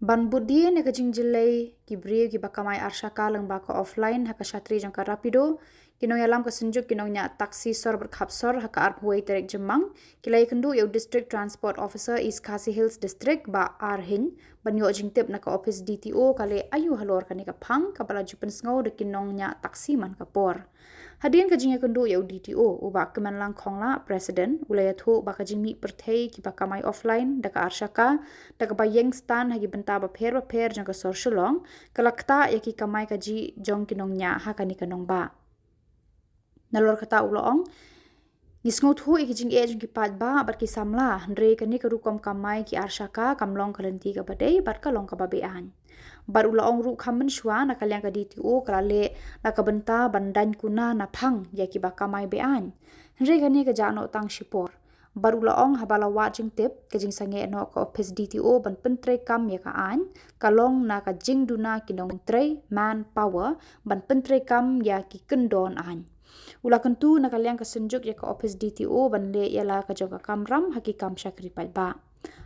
Ban budi ne kajing jilai ki brio ki bakamai arshaka lang baka offline haka shatri jangka rapido kinong yalam ka senjuk kinong nya taksi sor berkhapsor haka arpway terek jemang kilai kendu yau district transport officer East Khasi Hills district ba arhin ban yo jingtip na ka office DTO kale ayu halor kani ka phang kapala jupen sngo de kinong nya taksi man ka por hadian ka jingya kendu yau DTO uba keman lang khongla president ulaya thu ba ka jingmi perthei ki bakamai offline daka arshaka daka ba yengstan hagi benta ba pher jang ka sor shulong kalakta yaki kamai ka ji jong kinong nya hakani kanong ba nalor kata ulong Gisngot hu ikijing ejung ki pat ba bat ki samla ndre kani ka rukom kamai ki arshaka kamlong kalenti ka badai bat ka long ka babean bar ulong ru khamen shwa na kalyang ka DTO krale na ka benta bandan kuna na phang ya ki ba kamai bean ndre kani ka jano tang shipor bar ulong habala wa jing tip ka jing sange no ka office DTO ban pentre kam ya ka an kalong na ka jing duna kinong tre man power ban pentre kam ya ki kendon an Ulakan tu nakaliang kesenjuk ya ke office DTO banle ialah ka joga kamram haki kam syakri palba.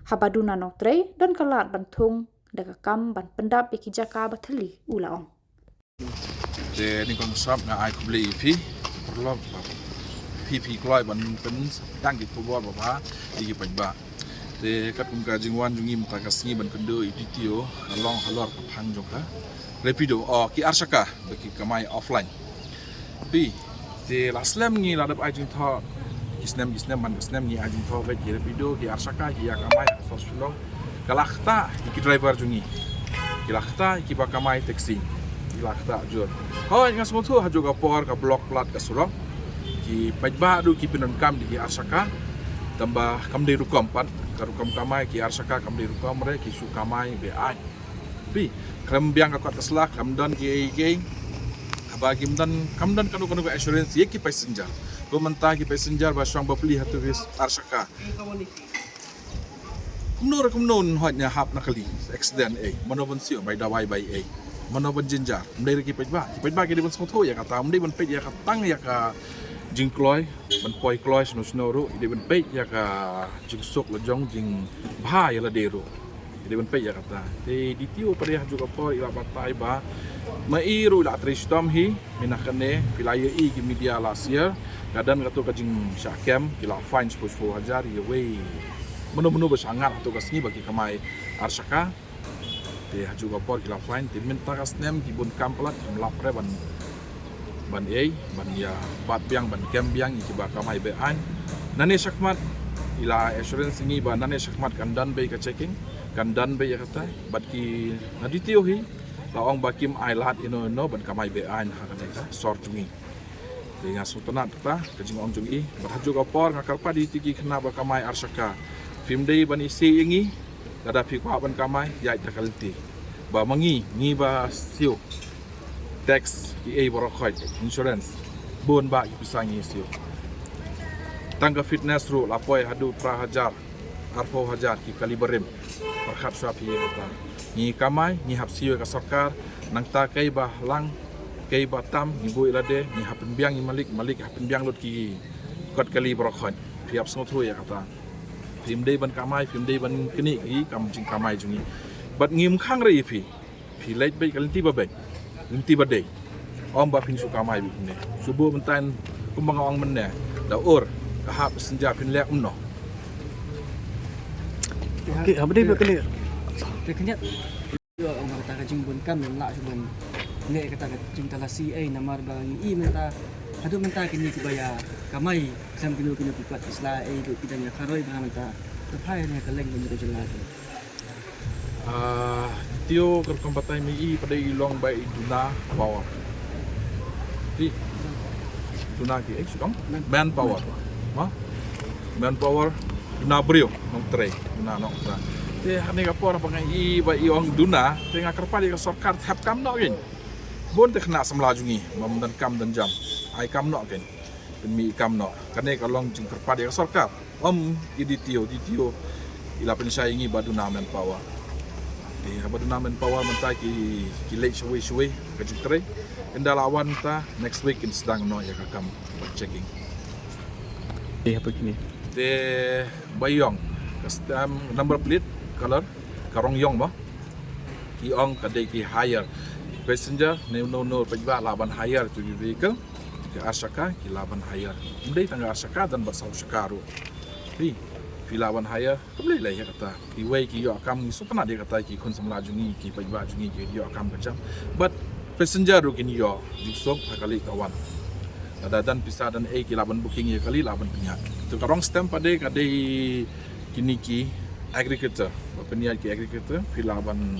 Habaduna notre dan kalat bantung daga kam ban pendap iki jaka bathali ulaong. Ni kong sab na ai kubli pi perlo pi kloi ban pen tang ki kubor ba iki palba. Te kat kum ka jingwan jungi muka kasni ban kendo DTO along halor ka phang joka. Rapido ki arsaka baki kamai offline. Pi di laslam ni ladap ajing tho isnem man isnem ni ajing tho ba ki rapido ki arsaka ki akamai sosulong kalakta ki driver jungi kilakta ki bakamai taxi kilakta jur ho ngas motu ha juga por ka block plat ka surong ki pajba du ki pinon kam di arsaka tambah kam de rukom pan ka rukom kamai ki arsaka kam de rukom re ki su kamai be ai pi kram biang ka tasla kam don ki bagi kamdan kanu assurance ye ki passenger ko manta ki passenger ba swang bapli hatu ris arsaka kumnon hot nya hap nakali accident manobon sio by dawai by manobon jinjar mdai ki pajba ki dibon sotho ya kata mdai ban pej ya katang ya ka jingkloi ban poi kloi sno ro dibon pej ya ka jingsok lejong jing bha ya la dero dibon pej ya kata te ditio pada juga po ila batai ba mairu la tristom hi minakane pilaya i ki media last year kadan kato kajing syakem kila fine 10,000 ya we menu bersangat atau kasni bagi kamai arsaka te juga por kila fine te minta kasnem ki bun kamplat melapre ban ya bat biang ban kem biang ki ba kamai be an nane syakmat ila assurance ni ba nane syakmat kandan be ka checking kandan be ya kata bat ki naditio hi laong bakim ailat ino ban kamai be an ha ka sor jungi dengan sultanat ta kajing ong jungi berhaju kapor ngakal pa di tigi kena ba kamai arsaka film dei ban isi ingi kada pi kwa ban kamai ya takalti ba mangi ni ba sio tax ki borokoi insurance bon ba ipisangi sio tangga fitness ru lapoi hadu prahajar arpo hajar ki kaliberim perkhat swapi kata ni kamai ni hapsio ka sarkar nang ta kai bah lang kai batam ni boi lade ni hapen biang ni malik hapen biang lot ki kot kali brokhon piap sotru ya kata film dei ban kamai film dei ban kini ki kam jing kamai jungi bat ngim khang ri pi leit bai kalinti ba bai linti ba dei om ba fin su kamai bi ne subuh mentan kumbang ong men ne da or ka hap senja pin lek umno okey apa dia berkena Terkenyat orang kata kajing bun kam dan lak cuman ne kata kajing tala CA namar bang I menta adu menta kini kibaya kamai sam kilo pipat isla do pidanya karoi bang menta tepai ne kaleng bun jelas tio kerkompatai mi pada ilong by duna power di duna ki sudong manpower manpower duna brio nong tre duna nong tra te hani kapor pangai ba iong duna tengah kerpali ka sarkar tap kam no gin bon te khna samla jungi mam dan kam dan jam ai kam no gin ben mi kam no kane ka long jing kerpali ka sarkar om iditio ila pen saingi ba duna manpower di duna manpower mentai ki late shwe ka jing tre kendalawan ta next week in sedang no ya ka kam checking apa kini te bayong custom number plate color karong yong ba ki ong kadai ki hire passenger no pajba laban hire to vehicle ki Arsaka ki laban hire mdai tangga Arsaka dan basau Shakaru fi laban hire boleh lah ya kata ki wei ki yo akam ni supana dia kata ki khun samla jungi ki pajba jungi ki yo akam kajam but passenger ru kini yo disok kali kawan ada dan pisah dan ki laban booking ya kali laban penyak tu karong stamp pada kadai kini ki agriculture penyak ki agriculture fi laban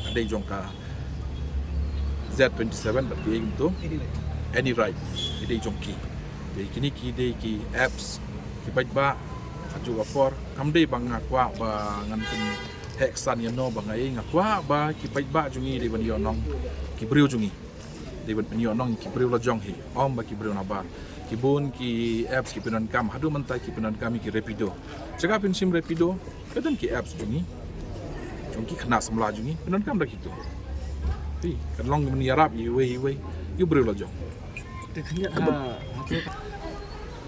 kadai jongka Z27 berarti itu any right kadai jongki jadi kini ki dei ki apps ki pajba aju apor kamdei bang ngakwa ba ngantin heksan yano bangai ngakwa ba ki pajba jungi di ban yonong ki briu jungi di ban yonong ki briu la jong hi om ba ki briu na bar ki bon ki apps ki penan kam hadu mentai ki penan kami ki Rapido jaga pin sim Rapido kadang ki apps jungi jongki kena semla jungi penan kam dah gitu ti kan long men yarap i we you briu la jong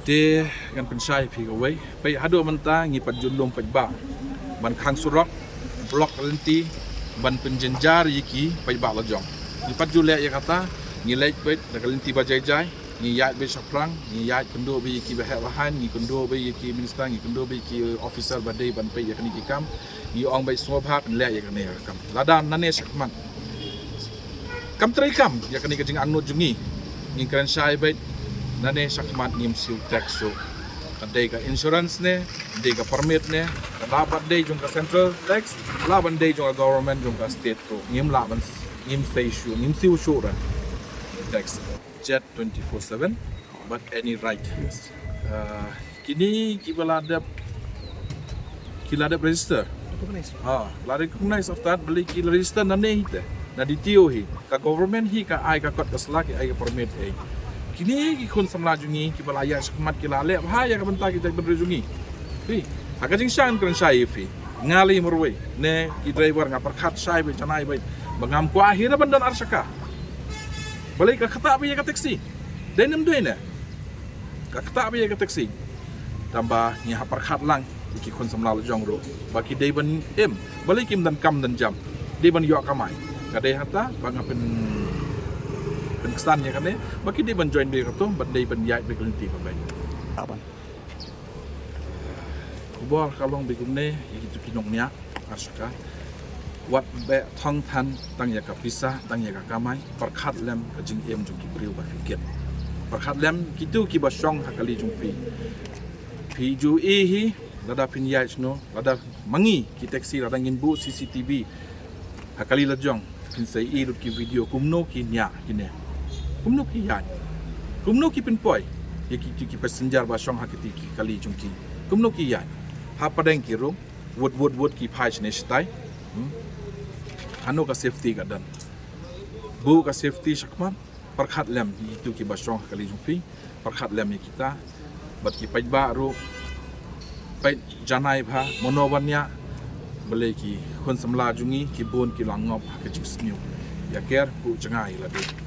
te kan pensai pi go wei pai hadu menta ngi pat julung pajba ban khang surok blok lenti ban penjenjar yiki pajba lojong ngi pat jule ya kata ngi lek pet da lenti bajai-jai ngi yat be saprang ngi yat kendo be yiki be wahan ngi kendo be yiki minister ngi kendo be yiki officer badai ban pe ya kani kam ngi ong be semua bahak lek ya kani kam ladan nane sakman kam trai kam ya kani kajing angno jungi ngi kan sai be nane sakmat nim siu tax so kadai ka insurance ne dei ka permit ne laban dei jong ka central tax laban dei jong ka government jong ka state to nim laban nim siu sure tax jet 24/7 but any right kini kilada register la recognize of that beli ki register nane hite na ditio hi ka government hi ka ai ka kot ka selaki ai ka permit ai kini ki khun samla jungi ki balaya sakmat ki lale bahaya ka benta kita bener jungi fi aga jing shan kan sai fi ngali murwe ne ki driver nga perkhat sai be chanai be bangam ko akhirnya bandan Arsaka balik ka khata be ka taxi denem doine ka khata be ka taxi tambah nya perkhat lang ki khun samla jong ro baki dei ban balik kim dan kam dan jam dei ban yo kamai ka dei hata bangapen kesan ya kan bagi dia join dia tu bandai bandai berkelinti bagai apa kubur kalong begune itu kinongnya Arsaka wat be thong than tang ya ka pisah tang ya ka kamai perkhat lem kajing jung ki priu ba fikir perkhat lem kitu ki basong hakali jung pi ju hi lada pin ya no lada mangi ki taxi lada ngin bu CCTV hakali lajong pin sai lut ki video kumno ki nya kine kumno ki yan kumno ki pinpoy ki passenger ba shong hakiti ki kali jungki kumno ki yan ha padang ki ro wood ki phai chne stai ano ka safety ka dan bu ka safety sakman perkhat lem itu ki ba shong kali jungpi perkhat lem kita bat ki pajba ro pai janai bha monobanya bele ki khun samla jungi ki bon ki langop ka jismiu ya ker pu changai la de